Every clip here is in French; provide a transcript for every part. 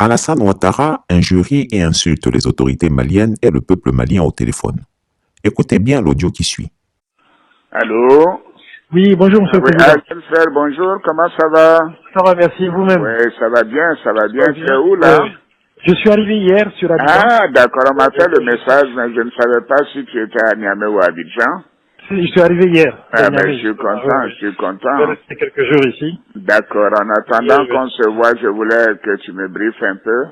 Alassane Ouattara injurie et insulte les autorités maliennes et le peuple malien au téléphone. Écoutez bien l'audio qui suit. Allô? Oui, bonjour Monsieur le Oui, Président. frère, bonjour, comment ça va? Ça va, merci, vous-même. Oui, ça va bien, ça va bien. Ça va C'est bien. où là? Je suis arrivé hier sur Abidjan. Ah, d'accord, on m'a fait le message, mais je ne savais pas si tu étais à Niamey ou à Abidjan. Je suis arrivé hier. Ah, ben, Niamey, je suis justement. content, je suis Je vais content. rester quelques jours ici. D'accord, en attendant qu'on se voit, je voulais que tu me briefes un peu.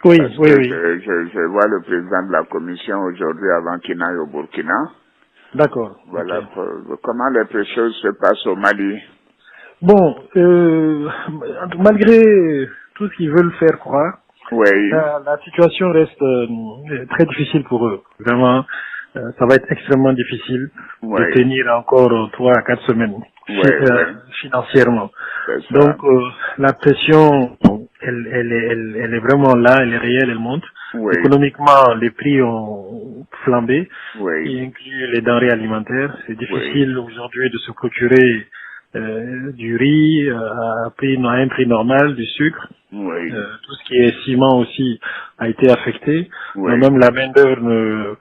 Oui, Parce oui, que oui. je vois le président de la commission aujourd'hui avant qu'il n'aille au Burkina. D'accord. Voilà, Ok. comment les choses se passent au Mali. Bon, malgré tout ce qu'ils veulent faire croire, Oui, la situation reste très difficile pour eux. Vraiment, ça va être extrêmement difficile de oui, tenir encore 3 à 4 semaines oui, financièrement. c'est ça. Donc la pression, elle est vraiment là, elle est réelle, elle monte. Oui, Économiquement, les prix ont flambé, oui, y inclut les denrées alimentaires. C'est oui, difficile aujourd'hui de se procurer du riz à un prix normal, du sucre. oui, Tout ce qui est ciment aussi a été affecté. oui, Même la main d'œuvre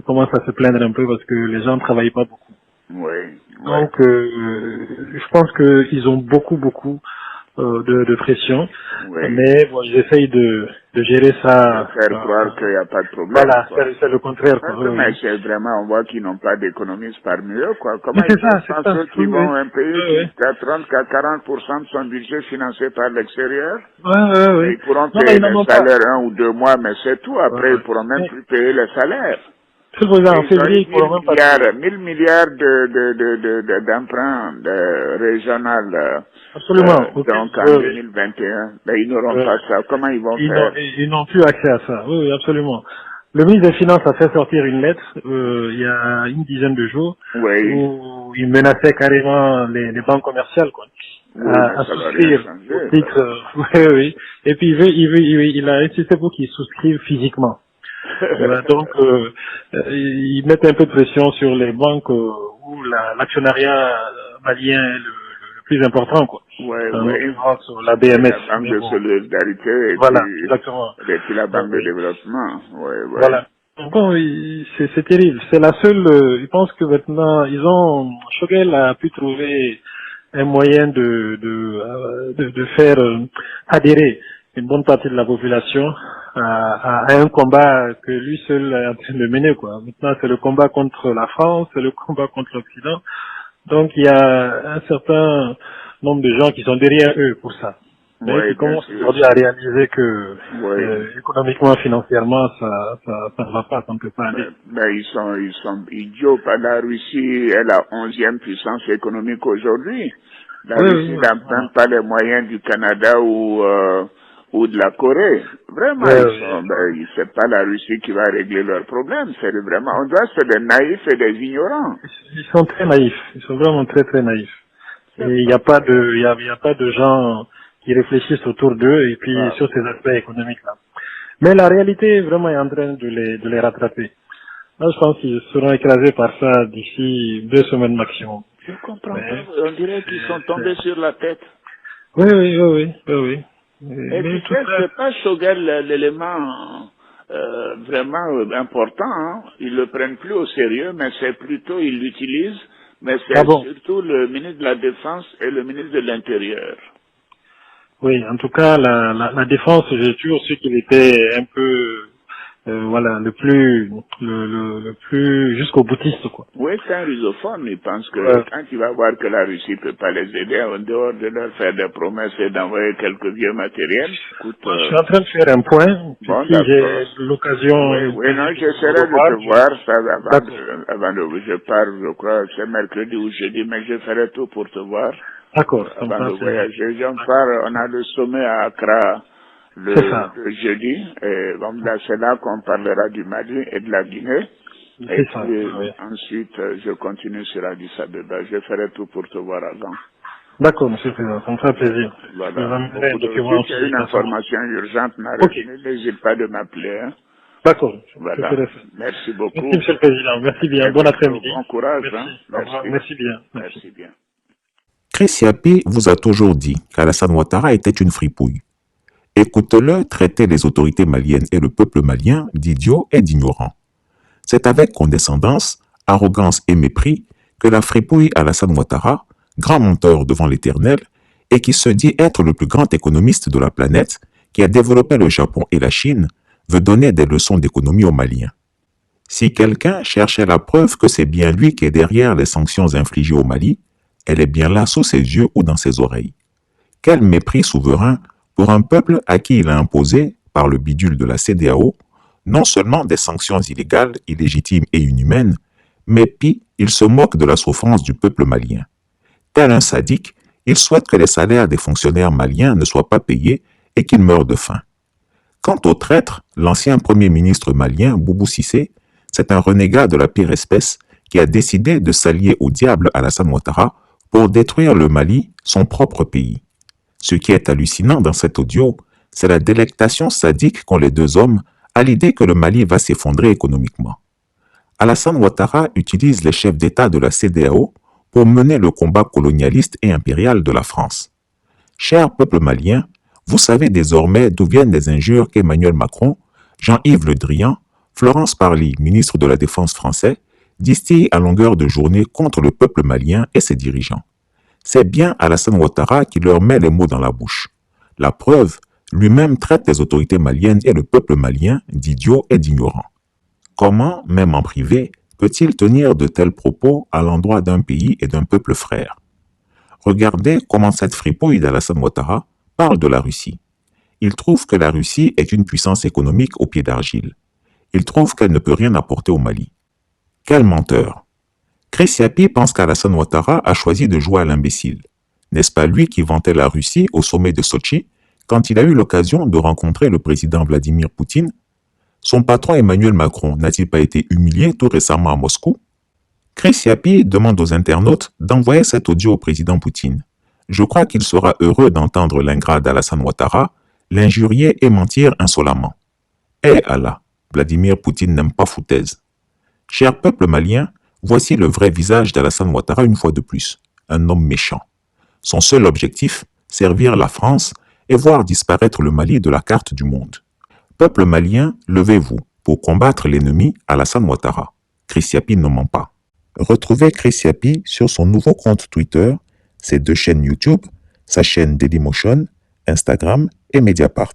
commence à se plaindre un peu parce que les gens ne travaillent pas beaucoup. oui, oui, Donc, je pense qu'ils ont beaucoup de pression, oui. mais bon, ils essayent de gérer De ça. faire croire qu'il n'y a pas de problème, Voilà, quoi. c'est le contraire, quoi. Mais Oui. c'est vraiment, on voit qu'ils n'ont pas d'économistes parmi eux, quoi. Mais Comment ils peuvent c'est ça. penser Oui, qu'ils oui. vont un pays Oui, qui a 30 à 40% de son budget financé par l'extérieur? Et oui. ils pourront Non, mais payer ils n'en les ont pas. salaires 1 ou 2 mois, mais c'est tout. Après, ils pourront même Mais, plus payer les salaires. ce faisant, Et en ils ont février, eu ils ne pourront même pas payer. 1000 milliards d'emprunts régional, Absolument. Aucun. donc en Oui, oui. 2021. Ben, ils n'auront Oui. pas ça. Comment ils vont faire? Ils n'ont plus accès à ça. Oui, oui, absolument. Le ministre des Finances a fait sortir une lettre il y a une dizaine de jours Oui, où il menaçait carrément les banques commerciales quoi, oui, mais à ça va rien souscrire au changer. Ça titre. Oui, oui. Et puis il a insisté pour qu'ils souscrivent physiquement. Voilà, donc ils mettent un peu de pression sur les banques où l'actionnariat malien est le plus important quoi. Oui, En oui. l'occurrence la C'est BMS. la Banque Mais de bon, solidarité voilà, exactement. et puis la Banque de Oui. développement. Oui, oui. Voilà. Bon, c'est terrible. C'est la seule. Je pense que maintenant, Choguel a pu trouver un moyen de faire adhérer une bonne partie de la population à un combat que lui seul est en train de mener, quoi. Maintenant, c'est le combat contre la France, c'est le combat contre l'Occident. Donc, il y a un certain nombre de gens qui sont derrière eux pour ça. Mais Oui, qui bien commencent sûr. aujourd'hui à réaliser que Oui. économiquement, financièrement, ça ne va pas, ça ne peut pas aller. Mais ils sont idiots. La Russie est la 11e puissance économique aujourd'hui. La Oui, Russie n'a même voilà. pas les moyens du Canada ou de la Corée. Vraiment, c'est pas la Russie qui va régler leurs problèmes. C'est vraiment, on doit être des naïfs et des ignorants. Ils sont très naïfs. Ils sont vraiment très naïfs. Et C'est il n'y pas a pas vrai. il y a pas de gens qui réfléchissent autour d'eux et puis Ah, sur ces aspects économiques-là. Mais la réalité vraiment est en train de les rattraper. Là, je pense qu'ils seront écrasés par ça d'ici 2 semaines maximum. je comprends pas. Mais On dirait qu'ils sont tombés sur la tête. oui. Et Mais tu tout sais, ça, c'est pas Shogel l'élément vraiment important. Hein. Ils le prennent plus au sérieux, mais c'est plutôt, ils l'utilisent, mais ah c'est bon. surtout le ministre de la Défense et le ministre de l'Intérieur. Oui, en tout cas, la défense, j'ai toujours su qu'il était un peu, voilà, le plus jusqu'au boutiste, quoi. Oui, c'est un rusophone. Il pense que Ouais. quand il va voir que la Russie peut pas les aider, en dehors de leur faire des promesses et d'envoyer quelques vieux matériels, écoute, Moi, je suis en train de faire un point, puis bon, si d'accord. j'ai l'occasion Oui, oui, non, paisible de vous j'essaierai de revoir, te voir ça d'accord. avant de, je pars, je crois, c'est mercredi ou jeudi, mais je ferai tout pour te voir. D'accord, ça me Avant de fera plaisir. voyager. J'en D'accord. pars, on a le sommet à Accra C'est ça. le jeudi, et bon, là, c'est là qu'on parlera du Mali et de la Guinée. Et C'est ça. puis, Oui. ensuite, je continue sur Addis Abeba. Je ferai tout pour te voir avant. D'accord, monsieur le Président, ça me fera plaisir. Je vous Voilà. amènerai un Si document tu as aussi une à ce moment. information urgente, Ok, n'hésite pas de m'appeler. Hein. d'accord, je Voilà. ferai ça. Merci Merci, beaucoup. monsieur le Président. À Merci bien. très Bon bientôt. après-midi. Bon courage. Merci. Hein. Au revoir. Merci. Merci bien. Merci. Merci bien. Chris Yappé vous a toujours dit qu'Alassane Ouattara était une fripouille. Écoute-le traiter les autorités maliennes et le peuple malien d'idiots et d'ignorants. C'est avec condescendance, arrogance et mépris que la fripouille Alassane Ouattara, grand menteur devant l'Éternel, et qui se dit être le plus grand économiste de la planète, qui a développé le Japon et la Chine, veut donner des leçons d'économie aux Maliens. Si quelqu'un cherchait la preuve que c'est bien lui qui est derrière les sanctions infligées au Mali, elle est bien là sous ses yeux ou dans ses oreilles. Quel mépris souverain pour un peuple à qui il a imposé, par le bidule de la CEDEAO, non seulement des sanctions illégales, illégitimes et inhumaines, mais pis, il se moque de la souffrance du peuple malien. Tel un sadique, il souhaite que les salaires des fonctionnaires maliens ne soient pas payés et qu'ils meurent de faim. Quant au traître, l'ancien premier ministre malien, Boubou Cissé, c'est un renégat de la pire espèce qui a décidé de s'allier au diable Alassane Ouattara pour détruire le Mali, son propre pays. Ce qui est hallucinant dans cet audio, c'est la délectation sadique qu'ont les deux hommes à l'idée que le Mali va s'effondrer économiquement. Alassane Ouattara utilise les chefs d'État de la CEDEAO pour mener le combat colonialiste et impérial de la France. Cher peuple malien, vous savez désormais d'où viennent les injures qu'Emmanuel Macron, Jean-Yves Le Drian, Florence Parly, ministre de la Défense français, distillent à longueur de journée contre le peuple malien et ses dirigeants. C'est bien Alassane Ouattara qui leur met les mots dans la bouche. La preuve, lui-même traite les autorités maliennes et le peuple malien d'idiots et d'ignorants. Comment, même en privé, peut-il tenir de tels propos à l'endroit d'un pays et d'un peuple frère? Regardez comment cette fripouille d'Alassane Ouattara parle de la Russie. Il trouve que la Russie est une puissance économique au pied d'argile. Il trouve qu'elle ne peut rien apporter au Mali. Quel menteur! Chris Yapi pense qu'Alassane Ouattara a choisi de jouer à l'imbécile. N'est-ce pas lui qui vantait la Russie au sommet de Sochi quand il a eu l'occasion de rencontrer le président Vladimir Poutine? Son patron Emmanuel Macron n'a-t-il pas été humilié tout récemment à Moscou? Chris Yapi demande aux internautes d'envoyer cet audio au président Poutine. Je crois qu'il sera heureux d'entendre l'ingrat d'Alassane Ouattara l'injurier et mentir insolemment. Eh Allah, Vladimir Poutine n'aime pas foutaise. Cher peuple malien, voici le vrai visage d'Alassane Ouattara une fois de plus, un homme méchant. Son seul objectif, servir la France et voir disparaître le Mali de la carte du monde. Peuple malien, levez-vous pour combattre l'ennemi Alassane Ouattara. Chris Yapi ne ment pas. Retrouvez Chris Yapi sur son nouveau compte Twitter, ses deux chaînes YouTube, sa chaîne Dailymotion, Instagram et Mediapart.